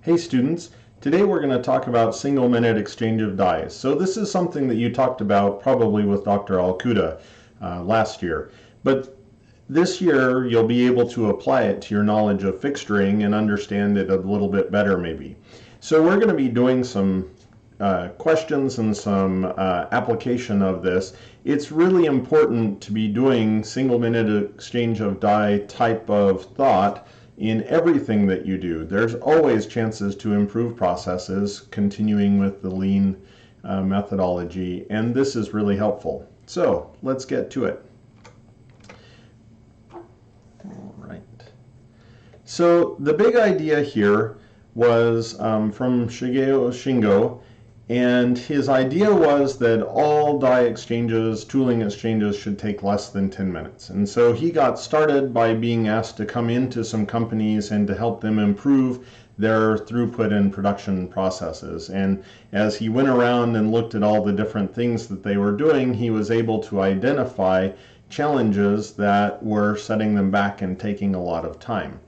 Hey students, today we're going to talk about single minute exchange of dies. So this is something that you talked about probably with Dr. Alcuda last year. But this year you'll be able to apply it to your knowledge of fixturing and understand it a little bit better maybe. So we're going to be doing some questions and some application of this. It's really important to be doing single minute exchange of die type of thought in everything that you do. There's always chances to improve processes, continuing with the lean methodology, and this is really helpful. So let's get to it. All right. So the big idea here was from Shigeo Shingo, and his idea was that all die exchanges, tooling exchanges, should take less than 10 minutes. And so he got started by being asked to come into some companies and to help them improve their throughput and production processes. And as he went around and looked at all the different things that they were doing, he was able to identify challenges that were setting them back and taking a lot of time.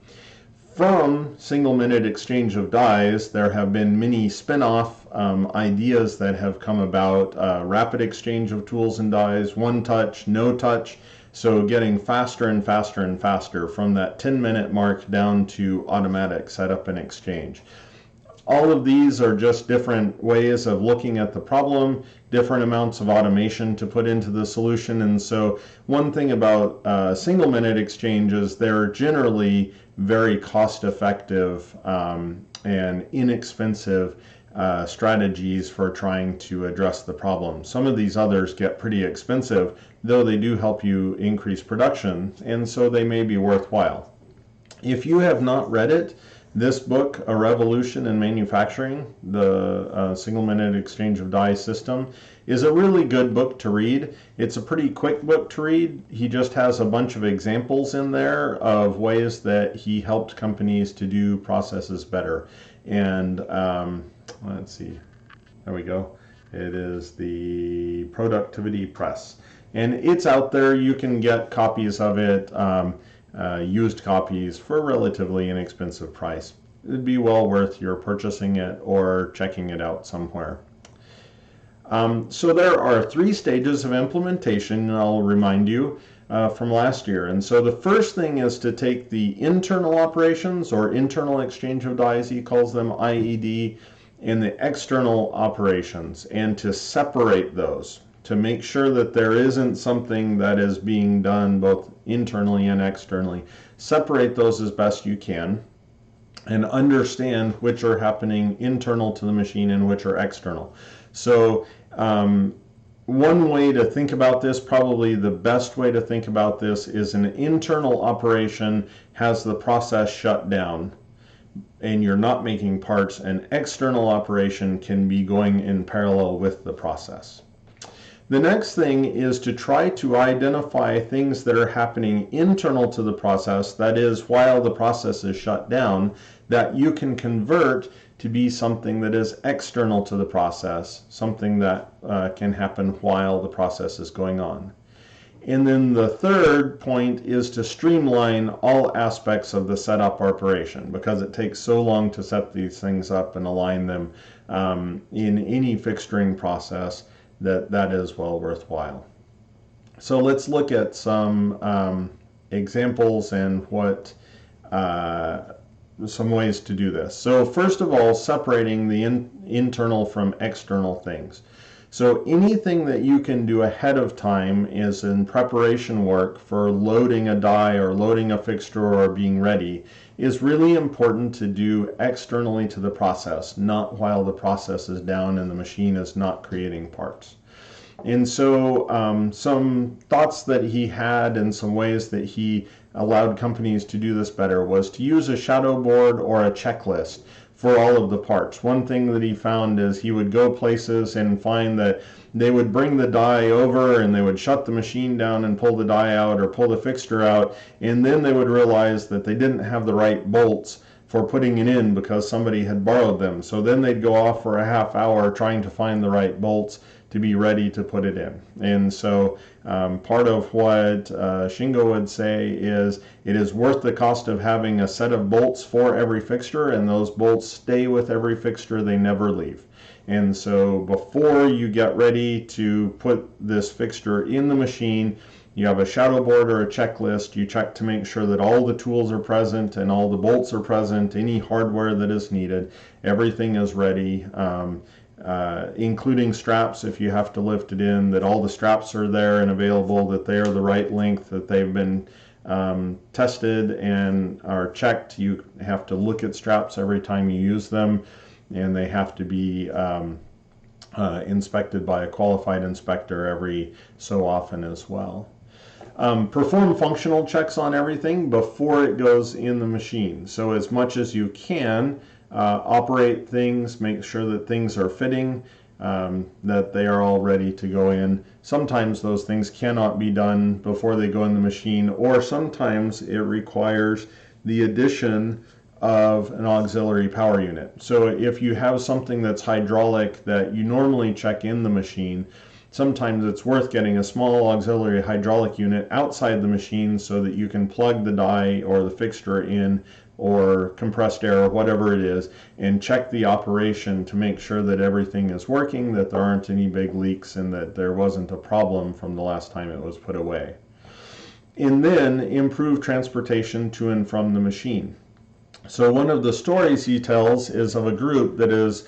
From single minute exchange of dies, there have been many spin-off ideas that have come about, rapid exchange of tools and dies, one touch, no touch, so getting faster and faster and faster from that 10-minute mark down to automatic setup and exchange. All of these are just different ways of looking at the problem, different amounts of automation to put into the solution. And so one thing about single minute exchanges, they're generally very cost-effective and inexpensive strategies for trying to address the problem. Some of these others get pretty expensive, though they do help you increase production, and so they may be worthwhile. If you have not read it, this book, A Revolution in Manufacturing, the Single Minute Exchange of Die System, is a really good book to read. It's a pretty quick book to read. He just has a bunch of examples in there of ways that he helped companies to do processes better. And let's see, there we go. It is the Productivity Press. And it's out there. You can get copies of it. Used copies for a relatively inexpensive price. It'd be well worth your purchasing it or checking it out somewhere. So there are 3 stages of implementation, and I'll remind you from last year. And so the first thing is to take the internal operations, or internal exchange of dies, he calls them IED, and the external operations, and to separate those, to make sure that there isn't something that is being done both internally and externally. Separate those as best you can and understand which are happening internal to the machine and which are external. So one way to think about this, probably the best way to think about this, is an internal operation has the process shut down and you're not making parts. An external operation can be going in parallel with the process. The next thing is to try to identify things that are happening internal to the process, that is, while the process is shut down, that you can convert to be something that is external to the process, something that can happen while the process is going on. And then the third point is to streamline all aspects of the setup operation, because it takes so long to set these things up and align them in any fixturing process that is well worthwhile. So let's look at some examples and what some ways to do this. So first of all, separating the internal from external things. So anything that you can do ahead of time is in preparation work for loading a die or loading a fixture or being ready is really important to do externally to the process, not while the process is down and the machine is not creating parts. And so some thoughts that he had and some ways that he allowed companies to do this better was to use a shadow board or a checklist for all of the parts. One thing that he found is he would go places and find that they would bring the die over and they would shut the machine down and pull the die out or pull the fixture out, and then they would realize that they didn't have the right bolts for putting it in because somebody had borrowed them. So then they'd go off for a half hour trying to find the right bolts to be ready to put it in. And so part of what Shingo would say is it is worth the cost of having a set of bolts for every fixture, and those bolts stay with every fixture, they never leave. And so before you get ready to put this fixture in the machine, you have a shadow board or a checklist. You check to make sure that all the tools are present and all the bolts are present, any hardware that is needed, everything is ready, including straps if you have to lift it in, that all the straps are there and available, that they are the right length, that they've been tested and are checked. You have to look at straps every time you use them, and they have to be inspected by a qualified inspector every so often as well. Perform functional checks on everything before it goes in the machine. So as much as you can, operate things, make sure that things are fitting, that they are all ready to go in. Sometimes those things cannot be done before they go in the machine, or sometimes it requires the addition of an auxiliary power unit. So if you have something that's hydraulic that you normally check in the machine, sometimes it's worth getting a small auxiliary hydraulic unit outside the machine so that you can plug the die or the fixture in, or compressed air, or whatever it is, and check the operation to make sure that everything is working, that there aren't any big leaks, and that there wasn't a problem from the last time it was put away. And then improve transportation to and from the machine. So one of the stories he tells is of a group that is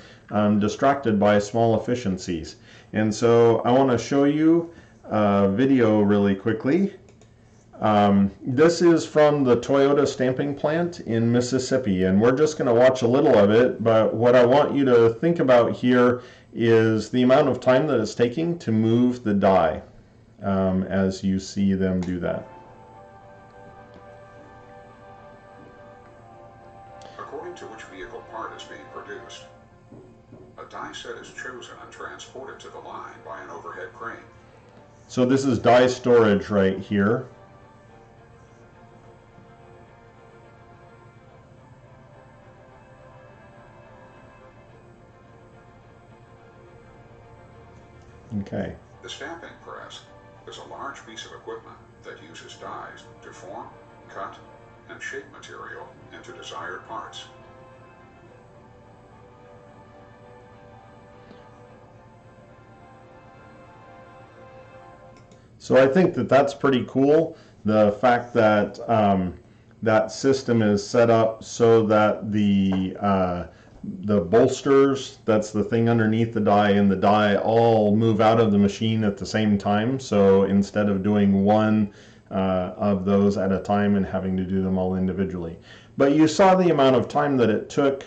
distracted by small efficiencies. And so I want to show you a video really quickly. This is from the Toyota stamping plant in Mississippi, and we're just going to watch a little of it, but what I want you to think about here is the amount of time that it's taking to move the die as you see them do that. According to which vehicle part is being produced, a die set is chosen and transported to the line by an overhead crane. So this is die storage right here. Okay. The stamping press is a large piece of equipment that uses dies to form, cut, and shape material into desired parts. So I think that that's pretty cool. The fact that that system is set up so that the bolsters, that's the thing underneath the die, and the die all move out of the machine at the same time. So instead of doing one of those at a time and having to do them all individually. But you saw the amount of time that it took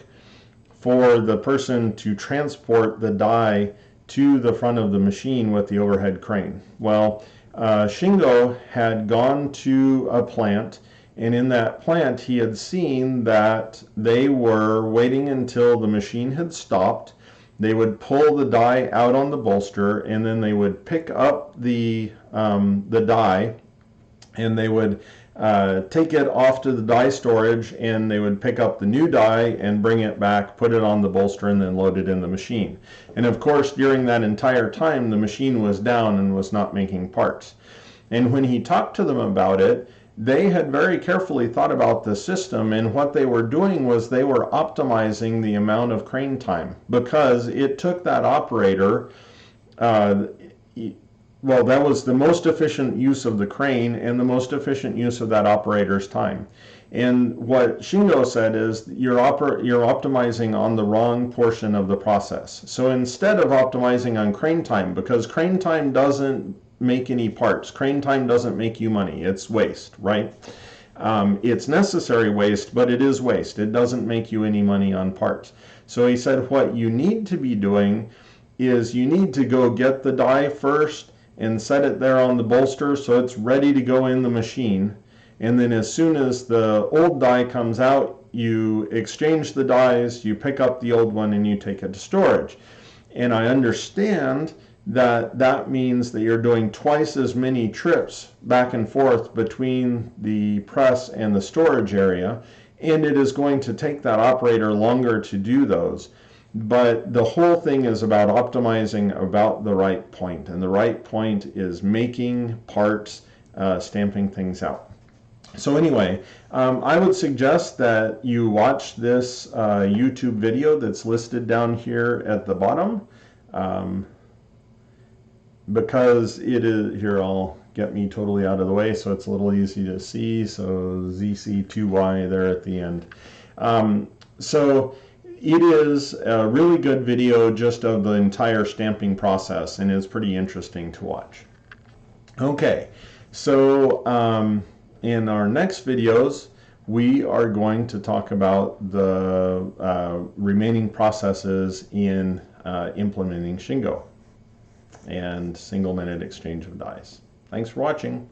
for the person to transport the die to the front of the machine with the overhead crane. Well, Shingo had gone to a plant, and in that plant he had seen that they were waiting until the machine had stopped. They would pull the die out on the bolster, and then they would pick up the die, and they would take it off to the die storage, and they would pick up the new die and bring it back, put it on the bolster, and then load it in the machine. And of course, during that entire time, the machine was down and was not making parts. And when he talked to them about it, they had very carefully thought about the system, and what they were doing was they were optimizing the amount of crane time, because it took that operator, well, that was the most efficient use of the crane and the most efficient use of that operator's time. And what Shingo said is you're optimizing on the wrong portion of the process. So instead of optimizing on crane time, because crane time doesn't make any parts, crane time doesn't make you money, it's waste, right? It's necessary waste, but it is waste. It doesn't make you any money on parts. So he said what you need to be doing is you need to go get the die first and set it there on the bolster so it's ready to go in the machine. And then as soon as the old die comes out, you exchange the dies, you pick up the old one, and you take it to storage. And I understand that that means that you're doing twice as many trips back and forth between the press and the storage area. and it is going to take that operator longer to do those. But the whole thing is about optimizing about the right point, and the right point is making parts, stamping things out. So anyway, I would suggest that you watch this YouTube video that's listed down here at the bottom, because it is, here I'll get me totally out of the way so it's a little easy to see, so ZC2Y there at the end. So it is a really good video just of the entire stamping process, and it's pretty interesting to watch. Okay, so in our next videos, we are going to talk about the remaining processes in implementing Shingo and single minute exchange of dies. Thanks for watching.